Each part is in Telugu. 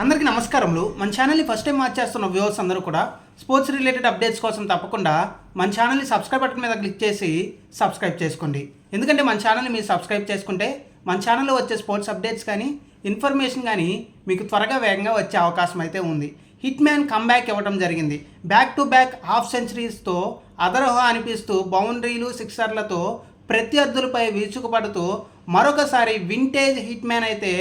అందరికీ నమస్కారములు. మన ఛానల్ని ఫస్ట్ టైం వాచ్ చేస్తున్న వ్యూవర్స్ అందరూ కూడా స్పోర్ట్స్ రిలేటెడ్ అప్డేట్స్ కోసం తప్పకుండా మన ఛానల్ని సబ్స్క్రైబ్ బటన్ మీద క్లిక్ చేసి సబ్స్క్రైబ్ చేసుకోండి. ఎందుకంటే మన ఛానల్ని మీరు సబ్స్క్రైబ్ చేసుకుంటే మన ఛానల్లో వచ్చే స్పోర్ట్స్ అప్డేట్స్ కానీ ఇన్ఫర్మేషన్ కానీ మీకు త్వరగా వేగంగా వచ్చే అవకాశం అయితే ఉంది. హిట్ మ్యాన్ కమ్బ్యాక్ ఇవ్వడం జరిగింది. బ్యాక్ టు బ్యాక్ హాఫ్ సెంచరీస్తో అదరహ అనిపిస్తూ బౌండరీలు సిక్సర్లతో ప్రత్యర్థులపై విరుచుకుపడుతూ మరొకసారి వింటేజ్ హిట్ మ్యాన్ అయితే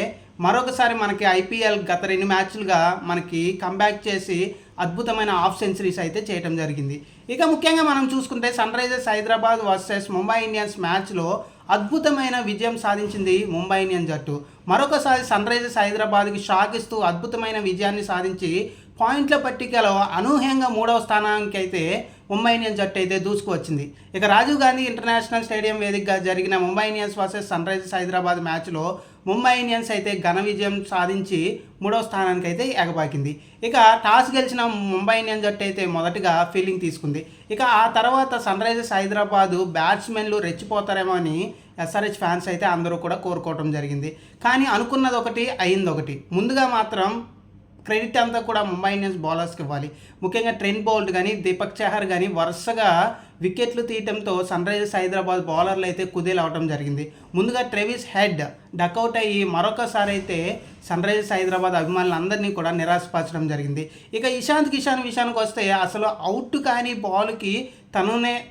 మరొకసారి మనకి ఐపీఎల్ గత 2 మ్యాచ్లుగా మనకి కంబ్యాక్ చేసి అద్భుతమైన హాఫ్ సెంచరీస్ అయితే చేయడం జరిగింది. ఇక ముఖ్యంగా మనం చూసుకుంటే Sunrisers Hyderabad versus Mumbai Indians మ్యాచ్లో అద్భుతమైన విజయం సాధించింది ముంబై ఇండియన్స్ జట్టు. మరొకసారి సన్ రైజర్స్ హైదరాబాద్కి షాక్ ఇస్తూ అద్భుతమైన విజయాన్ని సాధించి పాయింట్ల పట్టికలో అనూహ్యంగా 3వ స్థానానికి అయితే ముంబై ఇండియన్స్ జట్టు అయితే దూసుకువచ్చింది. ఇక రాజీవ్ గాంధీ ఇంటర్నేషనల్ స్టేడియం వేదికగా జరిగిన Mumbai Indians versus Sunrisers Hyderabad మ్యాచ్లో ముంబై ఇండియన్స్ అయితే ఘన విజయం సాధించి 3వ స్థానానికి అయితే ఎగబాకింది. ఇక టాస్ గెలిచిన ముంబై ఇండియన్స్ జట్టు అయితే మొదటగా ఫీల్డింగ్ తీసుకుంది. ఇక ఆ తర్వాత సన్ రైజర్స్ హైదరాబాదు బ్యాట్స్మెన్లు రెచ్చిపోతారేమో అని ఎస్ఆర్హెచ్ ఫ్యాన్స్ అయితే అందరూ కూడా కోరుకోవడం జరిగింది. కానీ అనుకున్నది ఒకటి అయింది ఒకటి. ముందుగా మాత్రం క్రెడిట్ అంతా కూడా ముంబై ఇండియన్స్ బౌలర్స్కి ఇవ్వాలి. ముఖ్యంగా ట్రెంట్ బౌల్ట్ కానీ దీపక్ చహర్ కానీ వరుసగా వికెట్లు తీయటంతో సన్ రైజర్స్ హైదరాబాద్ బౌలర్లు అయితే కుదేలవటం జరిగింది. ముందుగా ట్రెవిస్ హెడ్ డకౌట్ అయ్యి మరొకసారి అయితే సన్ రైజర్స్ హైదరాబాద్ అభిమానులందరినీ కూడా నిరాశపరచడం జరిగింది. ఇక ఇషాంత్ కిషాన్ విషయానికి వస్తే అసలు అవుట్ కానీ బాల్కి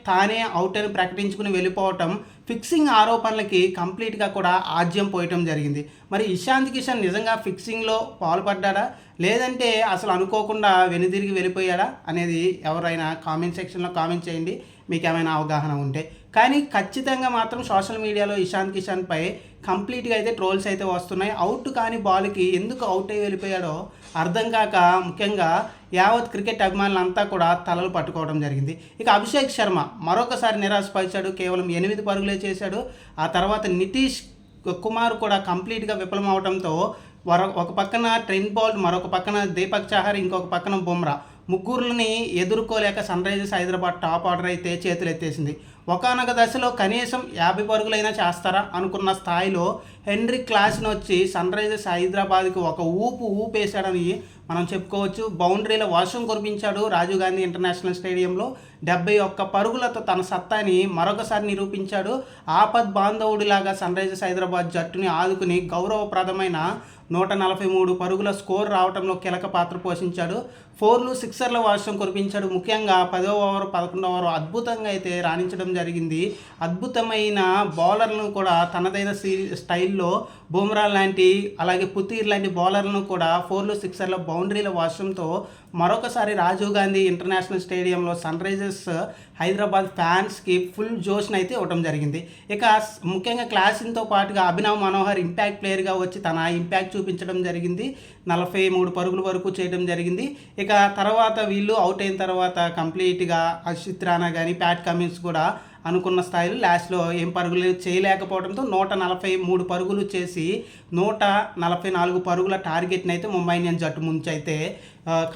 తానే అవుట్ అని ప్రకటించుకుని వెళ్ళిపోవటం ఫిక్సింగ్ ఆరోపణలకి కంప్లీట్గా కూడా ఆజ్యం పోయటం జరిగింది. మరి ఇషాంత్ కిషాన్ నిజంగా ఫిక్సింగ్లో పాల్పడ్డా లేదంటే అసలు అనుకోకుండా వెనుదిరిగి వెళ్ళిపోయాడా అనేది ఎవరైనా కామెంట్ సెక్షన్లో కామెంట్ చేయండి మీకు ఏమైనా అవగాహన ఉంటే. కానీ ఖచ్చితంగా మాత్రం సోషల్ మీడియాలో ఇషాంత్ కిషాన్పై కంప్లీట్గా అయితే ట్రోల్స్ అయితే వస్తున్నాయి. అవుట్ కాని బాల్కి ఎందుకు అవుట్ అయ్యి వెళ్ళిపోయాడో అర్థం కాక ముఖ్యంగా యావత్ క్రికెట్ అభిమానులంతా కూడా తలలు పట్టుకోవడం జరిగింది. ఇక అభిషేక్ శర్మ మరొకసారి నిరాశపరిచాడు. కేవలం 8 పరుగులే చేశాడు. ఆ తర్వాత నితీష్ కుమార్ కూడా కంప్లీట్గా విఫలం అవడంతో ఒక పక్కన ట్రెంట్ బౌల్ట్, మరొక పక్కన దీపక్ చహర్, ఇంకొక పక్కన బుమ్రా ముగ్గురిని ఎదుర్కోలేక Sunrisers Hyderabad top order అయితే చేతులు ఎత్తేసింది. ఒకానొక దశలో కనీసం 50 పరుగులైనా చేస్తారా అనుకున్న స్థాయిలో హెన్రిక్ క్లాస్ని వచ్చి సన్ రైజర్స్ హైదరాబాద్కి ఒక ఊపేశాడని మనం చెప్పుకోవచ్చు. బౌండరీల వర్షం కురిపించాడు. రాజీవ్ గాంధీ ఇంటర్నేషనల్ స్టేడియంలో 71 పరుగులతో తన సత్తాని మరొకసారి నిరూపించాడు. ఆపద్ బాంధవుడిలాగా సన్ రైజర్స్ హైదరాబాద్ జట్టుని ఆదుకుని గౌరవప్రదమైన 143 పరుగుల స్కోర్ రావడంలో కీలక పాత్ర పోషించాడు. 4లు 6ల వర్షం కురిపించాడు. ముఖ్యంగా 10వ ఓవర్ 11వ ఓవర్ అద్భుతంగా అయితే రాణించడం జరిగింది. అద్భుతమైన బౌలర్లను కూడా తనదైన స్టైల్లో బుమ్రా లాంటి అలాగే పుతీర్ లాంటి బౌలర్లను కూడా 4లు 6ల బౌండరీల వర్షంతో మరొకసారి రాజీవ్ గాంధీ ఇంటర్నేషనల్ స్టేడియంలో సన్ రైజర్స్ హైదరాబాద్ ఫ్యాన్స్కి ఫుల్ జోష్ని అయితే ఇవ్వడం జరిగింది. ఇక ముఖ్యంగా క్లాసింగ్తో పాటుగా అభినవ్ మనోహర్ ఇంపాక్ట్ ప్లేయర్గా వచ్చి తన ఇంపాక్ట్ చూపించడం జరిగింది. 43 పరుగుల వరకు చేయడం జరిగింది. ఇక తర్వాత వీళ్ళు అవుట్ అయిన తర్వాత కంప్లీట్గా హర్షిత్ రాణా కానీ ప్యాట్ కమిన్స్ కూడా అనుకున్న స్థాయిలో లాస్ట్లో ఏం పరుగులు చేయలేకపోవడంతో 143 పరుగులు చేసి 144 పరుగుల టార్గెట్ని అయితే ముంబై ఇండియన్స్ జట్టు ముంచి అయితే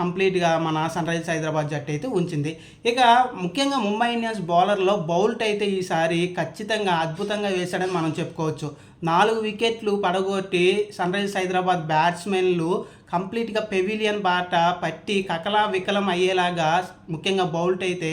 కంప్లీట్గా మన సన్ రైజర్స్ హైదరాబాద్ జట్టు అయితే ఉంచింది. ఇక ముఖ్యంగా ముంబై ఇండియన్స్ బౌలర్లో బౌల్ట్ అయితే ఈసారి ఖచ్చితంగా అద్భుతంగా వేశాడని మనం చెప్పుకోవచ్చు. 4 వికెట్లు పడగొట్టి సన్ రైజర్స్ హైదరాబాద్ బ్యాట్స్మెన్లు కంప్లీట్గా పెవిలియన్ బాట పట్టి కకలా వికలం అయ్యేలాగా ముఖ్యంగా బౌల్ట్ అయితే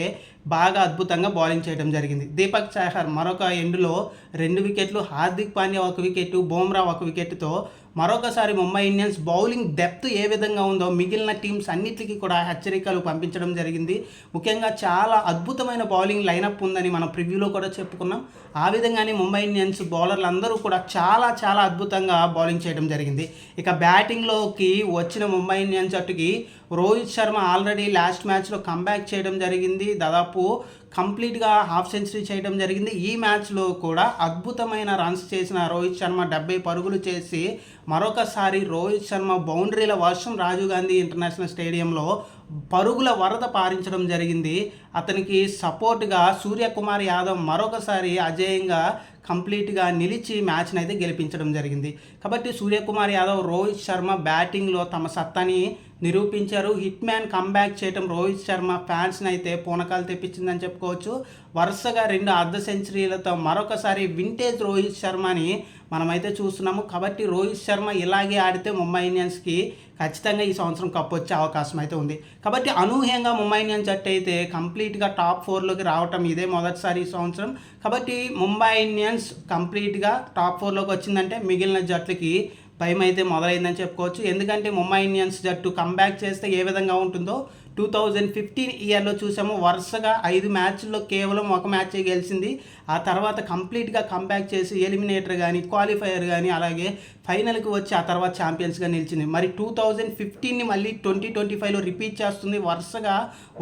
బాగా అద్భుతంగా బౌలింగ్ చేయడం జరిగింది. దీపక్ చహర్ మరొక ఎండ్లో 2 వికెట్లు, హార్దిక్ పాండ్యా 1 వికెట్, బుమ్రా 1 వికెట్తో మరొకసారి ముంబై ఇండియన్స్ బౌలింగ్ డెప్త్ ఏ విధంగా ఉందో మిగిలిన టీమ్స్ అన్నిటికీ కూడా హెచ్చరికలు పంపించడం జరిగింది. ముఖ్యంగా చాలా అద్భుతమైన బౌలింగ్ లైనప్ ఉందని మనం ప్రివ్యూలో కూడా చెప్పుకున్నాం. ఆ విధంగానే ముంబై ఇండియన్స్ బౌలర్లు అందరూ కూడా చాలా అద్భుతంగా బౌలింగ్ చేయడం జరిగింది. ఇక బ్యాటింగ్లోకి వచ్చిన ముంబై ఇండియన్స్ జట్టుకి రోహిత్ శర్మ ఆల్రెడీ లాస్ట్ మ్యాచ్లో కంబ్యాక్ చేయడం జరిగింది. దాదాపు కంప్లీట్గా హాఫ్ సెంచరీ చేయడం జరిగింది. ఈ మ్యాచ్లో కూడా అద్భుతమైన రన్స్ చేసిన రోహిత్ శర్మ 70 పరుగులు చేసి మరొకసారి రోహిత్ శర్మ బౌండరీల వర్షం రాజీవ్ గాంధీ ఇంటర్నేషనల్ స్టేడియంలో పరుగుల వరద పారించడం జరిగింది. అతనికి సపోర్ట్గా సూర్యకుమార్ యాదవ్ మరొకసారి అజేయంగా కంప్లీట్గా నిలిచి మ్యాచ్ని అయితే గెలిపించడం జరిగింది. కాబట్టి సూర్యకుమార్ యాదవ్, రోహిత్ శర్మ బ్యాటింగ్లో తమ సత్తాని నిరూపించారు. హిట్ మ్యాన్ కంబ్యాక్ చేయడం రోహిత్ శర్మ ఫ్యాన్స్ని అయితే పూనకాలు తెప్పించిందని చెప్పుకోవచ్చు. వరుసగా 2 అర్ధ సెంచరీలతో మరొకసారి వింటేజ్ రోహిత్ శర్మని మనమైతే చూస్తున్నాము. కాబట్టి రోహిత్ శర్మ ఇలాగే ఆడితే ముంబై ఇండియన్స్కి ఖచ్చితంగా ఈ సంవత్సరం కప్ వచ్చే అవకాశం అయితే ఉంది. కాబట్టి అనూహ్యంగా ముంబై ఇండియన్స్ జట్టు అయితే కంప్లీట్గా టాప్ 4లోకి రావటం ఇదే మొదటిసారి ఈ సంవత్సరం. కాబట్టి ముంబై ఇండియన్స్ కంప్లీట్గా టాప్ 4లోకి వచ్చిందంటే మిగిలిన జట్లకి భయం అయితే మొదలైందని చెప్పుకోవచ్చు. ఎందుకంటే ముంబై ఇండియన్స్ జట్టు కంబ్యాక్ చేస్తే ఏ విధంగా ఉంటుందో 2015 ఇయర్లో చూసాము. వరుసగా 5 మ్యాచ్ల్లో కేవలం ఒక మ్యాచే గెలిచింది. ఆ తర్వాత కంప్లీట్గా కంబ్యాక్ చేసి ఎలిమినేటర్ కానీ క్వాలిఫైయర్ కానీ అలాగే ఫైనల్కి వచ్చి ఆ తర్వాత ఛాంపియన్స్గా నిలిచింది. మరి 2015ని మళ్ళీ 2025లో రిపీట్ చేస్తుంది. వరుసగా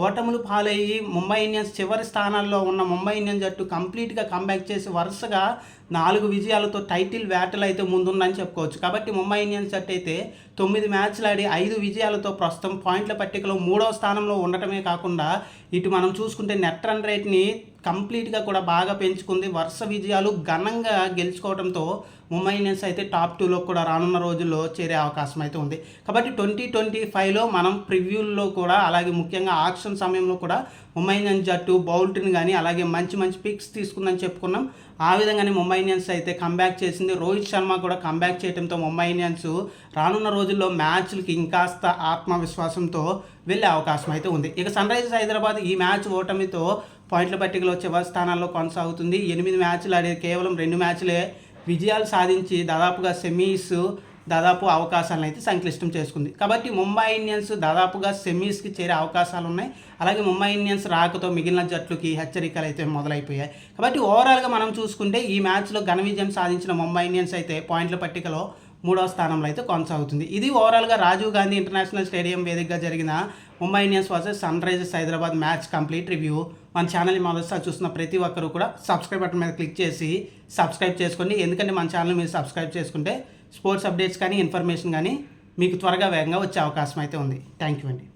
ఓటములు పాలయ్యి ముంబై ఇండియన్స్ చివరి స్థానాల్లో ఉన్న ముంబై ఇండియన్స్ జట్టు కంప్లీట్గా కంబ్యాక్ చేసి వరుసగా 4 విజయాలతో టైటిల్ వేటలు అయితే ముందుందని చెప్పుకోవచ్చు. కాబట్టి ముంబై ఇండియన్స్ జట్టు అయితే 9 మ్యాచ్లు ఆడి 5 విజయాలతో ప్రస్తుతం పాయింట్ల పట్టికలో 3వ స్థానంలో ఉండటమే కాకుండా ఇటు మనం చూసుకుంటే నెట్ రన్ రేట్ని కంప్లీట్గా కూడా బాగా పెంచుకుంది. వరుస విజయాలు ఘనంగా గెలుచుకోవడంతో ముంబై ఇండియన్స్ అయితే టాప్ 2లో కూడా రానున్న రోజుల్లో చేరే అవకాశం అయితే ఉంది. కాబట్టి 2025లో మనం ప్రివ్యూల్లో కూడా అలాగే ముఖ్యంగా ఆక్షన్ సమయంలో కూడా ముంబై ఇండియన్స్ జట్టు బౌల్ట్ని కానీ అలాగే మంచి మంచి పిక్స్ తీసుకుందని చెప్పుకున్నాం. ఆ విధంగానే ముంబై ఇండియన్స్ అయితే కంబ్యాక్ చేసింది. రోహిత్ శర్మ కూడా కంబ్యాక్ చేయడంతో ముంబై ఇండియన్స్ రానున్న రోజుల్లో మ్యాచ్లకి ఇంకాస్త ఆత్మవిశ్వాసంతో వెళ్ళే అవకాశం అయితే ఉంది. ఇక సన్ రైజర్స్ హైదరాబాద్ ఈ మ్యాచ్ ఓటమితో పాయింట్ల పట్టికలో చివరి స్థానాల్లో కొనసాగుతుంది. 8 మ్యాచ్లు ఆడే కేవలం 2 మ్యాచ్లే విజయాలు సాధించి దాదాపుగా సెమీస్ దాదాపు అవకాశాలను అయితే సంక్లిష్టం చేసుకుంది. కాబట్టి ముంబై ఇండియన్స్ దాదాపుగా సెమీస్కి చేరే అవకాశాలు ఉన్నాయి. అలాగే ముంబై ఇండియన్స్ రాకతో మిగిలిన జట్లుకి హెచ్చరికలు అయితే మొదలైపోయాయి. కాబట్టి ఓవరాల్గా మనం చూసుకుంటే ఈ మ్యాచ్లో ఘన విజయం సాధించిన ముంబై ఇండియన్స్ అయితే పాయింట్ల పట్టికలో 3వ స్థానంలో అయితే కొనసాగుతుంది. ఇది ఓవరాల్గా రాజీవ్ గాంధీ ఇంటర్నేషనల్ స్టేడియం వేదికగా జరిగిన Mumbai Indians versus Sunrisers Hyderabad match complete review. మన ఛానల్ని మొదటిసారి చూస్తున్న ప్రతి ఒక్కరు కూడా సబ్స్క్రైబ్ బటన్ మీద క్లిక్ చేసి సబ్స్క్రైబ్ చేసుకోండి. ఎందుకంటే మన ఛానల్ మీరు సబ్స్క్రైబ్ చేసుకుంటే స్పోర్ట్స్ అప్డేట్స్ కానీ ఇన్ఫర్మేషన్ కానీ మీకు త్వరగా వేగంగా వచ్చే అవకాశం అయితే ఉంది. థ్యాంక్ యూ అండి.